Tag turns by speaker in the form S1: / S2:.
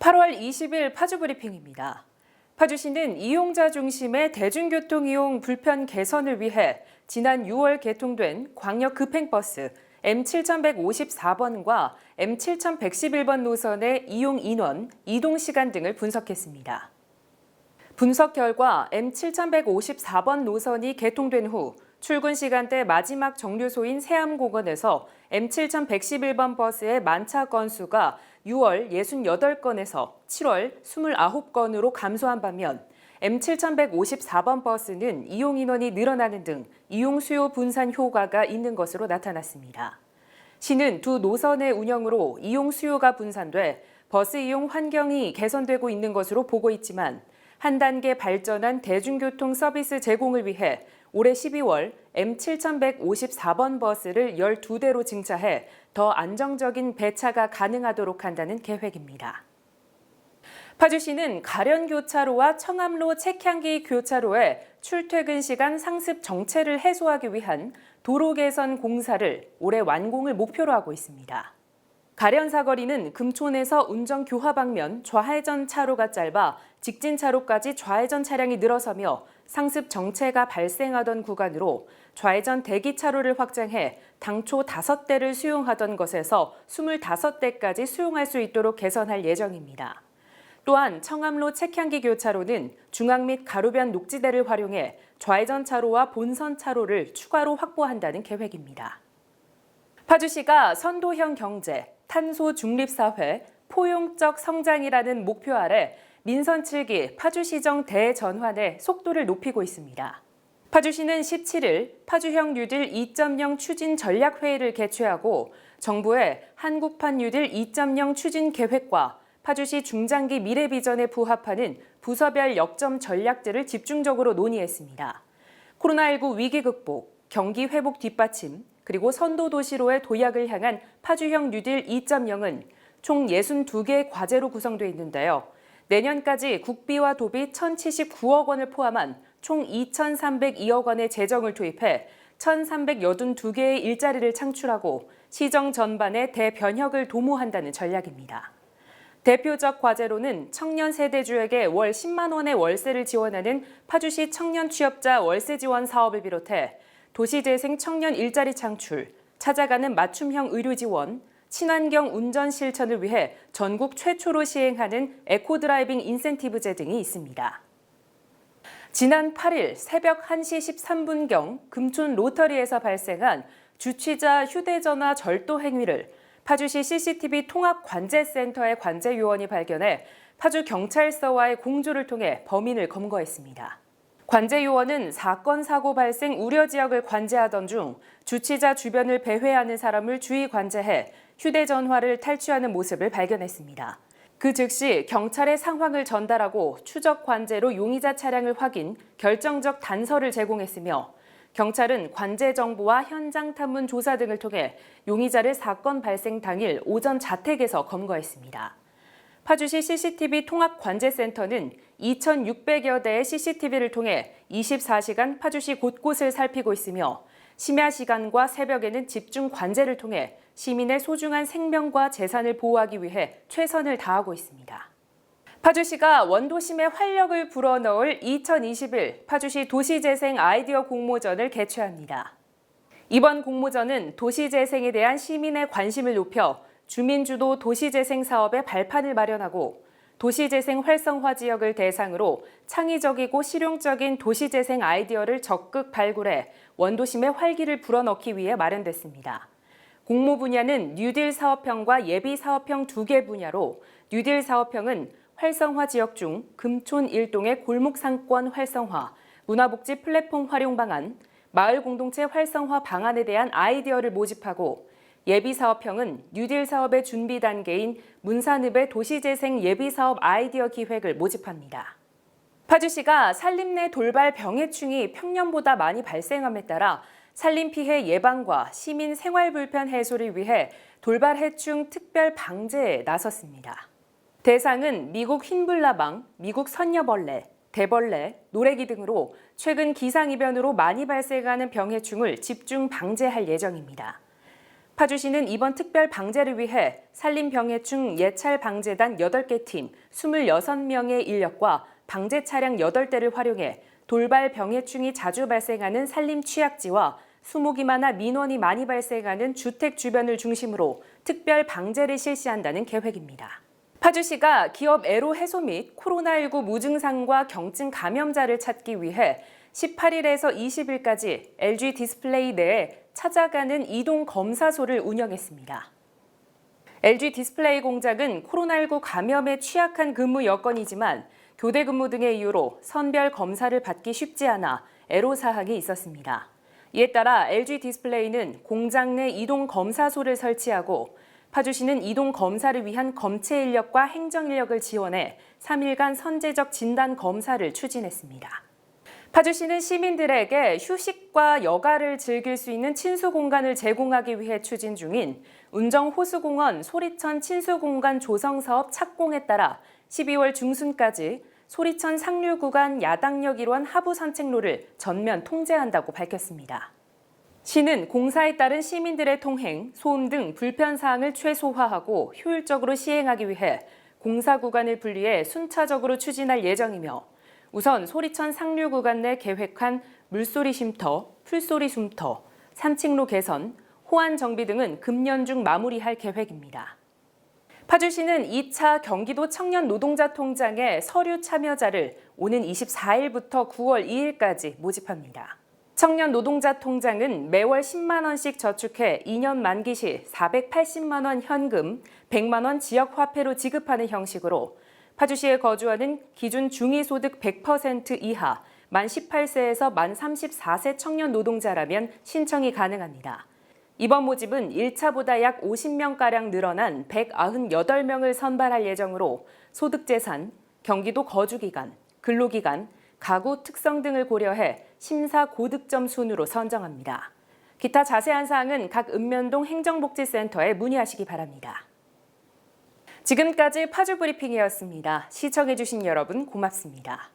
S1: 8월 20일 파주 브리핑입니다. 파주시는 이용자 중심의 대중교통 이용 불편 개선을 위해 지난 6월 개통된 광역 급행버스 M7154번과 M7111번 노선의 이용 인원, 이동 시간 등을 분석했습니다. 분석 결과 M7154번 노선이 개통된 후 출근 시간대 마지막 정류소인 세암공원에서 M7111번 버스의 만차 건수가 6월 68건에서 7월 29건으로 감소한 반면 M7154번 버스는 이용 인원이 늘어나는 등 이용 수요 분산 효과가 있는 것으로 나타났습니다. 시는 두 노선의 운영으로 이용 수요가 분산돼 버스 이용 환경이 개선되고 있는 것으로 보고 있지만 한 단계 발전한 대중교통 서비스 제공을 위해 올해 12월 M7154번 버스를 12대로 증차해 더 안정적인 배차가 가능하도록 한다는 계획입니다. 파주시는 가련교차로와 청암로 책향기 교차로의 출퇴근 시간 상습 정체를 해소하기 위한 도로 개선 공사를 올해 완공을 목표로 하고 있습니다. 가련 사거리는 금촌에서 운정 교화 방면 좌회전 차로가 짧아 직진 차로까지 좌회전 차량이 늘어서며 상습 정체가 발생하던 구간으로 좌회전 대기 차로를 확장해 당초 5대를 수용하던 것에서 25대까지 수용할 수 있도록 개선할 예정입니다. 또한 청암로 책향기 교차로는 중앙 및 가로변 녹지대를 활용해 좌회전 차로와 본선 차로를 추가로 확보한다는 계획입니다. 파주시가 선도형 경제, 탄소 중립사회, 포용적 성장이라는 목표 아래 민선 7기 파주시정 대전환에 속도를 높이고 있습니다. 파주시는 17일 파주형 뉴딜 2.0 추진 전략회의를 개최하고 정부의 한국판 뉴딜 2.0 추진 계획과 파주시 중장기 미래 비전에 부합하는 부서별 역점 전략들을 집중적으로 논의했습니다. 코로나19 위기 극복, 경기 회복 뒷받침, 그리고 선도도시로의 도약을 향한 파주형 뉴딜 2.0은 총 62개의 과제로 구성되어 있는데요. 내년까지 국비와 도비 1,079억 원을 포함한 총 2,302억 원의 재정을 투입해 1,382개의 일자리를 창출하고 시정 전반에 대변혁을 도모한다는 전략입니다. 대표적 과제로는 청년 세대주에게 월 10만 원의 월세를 지원하는 파주시 청년 취업자 월세 지원 사업을 비롯해 도시재생 청년 일자리 창출, 찾아가는 맞춤형 의료 지원, 친환경 운전 실천을 위해 전국 최초로 시행하는 에코드라이빙 인센티브제 등이 있습니다. 지난 8일 새벽 1시 13분경 금촌 로터리에서 발생한 주취자 휴대전화 절도 행위를 파주시 CCTV 통합관제센터의 관제요원이 발견해 파주경찰서와의 공조를 통해 범인을 검거했습니다. 관제요원은 사건 사고 발생 우려 지역을 관제하던 중 주취자 주변을 배회하는 사람을 주의 관제해 휴대전화를 탈취하는 모습을 발견했습니다. 그 즉시 경찰에 상황을 전달하고 추적 관제로 용의자 차량을 확인, 결정적 단서를 제공했으며 경찰은 관제 정보와 현장 탐문 조사 등을 통해 용의자를 사건 발생 당일 오전 자택에서 검거했습니다. 파주시 CCTV 통합관제센터는 2,600여 대의 CCTV를 통해 24시간 파주시 곳곳을 살피고 있으며 심야 시간과 새벽에는 집중 관제를 통해 시민의 소중한 생명과 재산을 보호하기 위해 최선을 다하고 있습니다. 파주시가 원도심에 활력을 불어넣을 2021 파주시 도시재생 아이디어 공모전을 개최합니다. 이번 공모전은 도시재생에 대한 시민의 관심을 높여 주민주도 도시재생 사업의 발판을 마련하고 도시재생 활성화 지역을 대상으로 창의적이고 실용적인 도시재생 아이디어를 적극 발굴해 원도심의 활기를 불어넣기 위해 마련됐습니다. 공모 분야는 뉴딜 사업형과 예비 사업형 2개 분야로 뉴딜 사업형은 활성화 지역 중 금촌 일동의 골목 상권 활성화, 문화복지 플랫폼 활용 방안, 마을 공동체 활성화 방안에 대한 아이디어를 모집하고 예비 사업형은 뉴딜 사업의 준비 단계인 문산읍의 도시재생 예비 사업 아이디어 기획을 모집합니다. 파주시가 산림 내 돌발 병해충이 평년보다 많이 발생함에 따라 산림 피해 예방과 시민 생활 불편 해소를 위해 돌발 해충 특별 방제에 나섰습니다. 대상은 미국 흰불나방, 미국 선녀벌레, 대벌레, 노래기 등으로 최근 기상이변으로 많이 발생하는 병해충을 집중 방제할 예정입니다. 파주시는 이번 특별 방제를 위해 산림병해충 예찰방제단 8개 팀 26명의 인력과 방제 차량 8대를 활용해 돌발 병해충이 자주 발생하는 산림 취약지와 수목이마나 민원이 많이 발생하는 주택 주변을 중심으로 특별 방제를 실시한다는 계획입니다. 파주시가 기업 애로 해소 및 코로나19 무증상과 경증 감염자를 찾기 위해 18일에서 20일까지 LG 디스플레이 내에 찾아가는 이동 검사소를 운영했습니다. LG 디스플레이 공장은 코로나19 감염에 취약한 근무 여건이지만 교대 근무 등의 이유로 선별 검사를 받기 쉽지 않아 애로사항이 있었습니다. 이에 따라 LG 디스플레이는 공장 내 이동 검사소를 설치하고 파주시는 이동 검사를 위한 검체 인력과 행정 인력을 지원해 3일간 선제적 진단 검사를 추진했습니다. 파주시는 시민들에게 휴식과 여가를 즐길 수 있는 친수 공간을 제공하기 위해 추진 중인 운정호수공원 소리천 친수공간 조성 사업 착공에 따라 12월 중순까지 소리천 상류 구간 야당역 일원 하부 산책로를 전면 통제한다고 밝혔습니다. 시는 공사에 따른 시민들의 통행, 소음 등 불편 사항을 최소화하고 효율적으로 시행하기 위해 공사 구간을 분리해 순차적으로 추진할 예정이며 우선 소리천 상류 구간 내 계획한 물소리 쉼터, 풀소리 숨터, 산책로 개선, 호안 정비 등은 금년 중 마무리할 계획입니다. 파주시는 2차 경기도 청년 노동자 통장에 서류 참여자를 오는 24일부터 9월 2일까지 모집합니다. 청년 노동자 통장은 매월 10만 원씩 저축해 2년 만기 시 480만 원 현금, 100만 원 지역 화폐로 지급하는 형식으로 파주시에 거주하는 기준 중위소득 100% 이하, 만 18세에서 만 34세 청년 노동자라면 신청이 가능합니다. 이번 모집은 1차보다 약 50명가량 늘어난 198명을 선발할 예정으로 소득재산, 경기도 거주기간, 근로기간, 가구 특성 등을 고려해 심사 고득점 순으로 선정합니다. 기타 자세한 사항은 각 읍면동 행정복지센터에 문의하시기 바랍니다. 지금까지 파주브리핑이었습니다. 시청해주신 여러분 고맙습니다.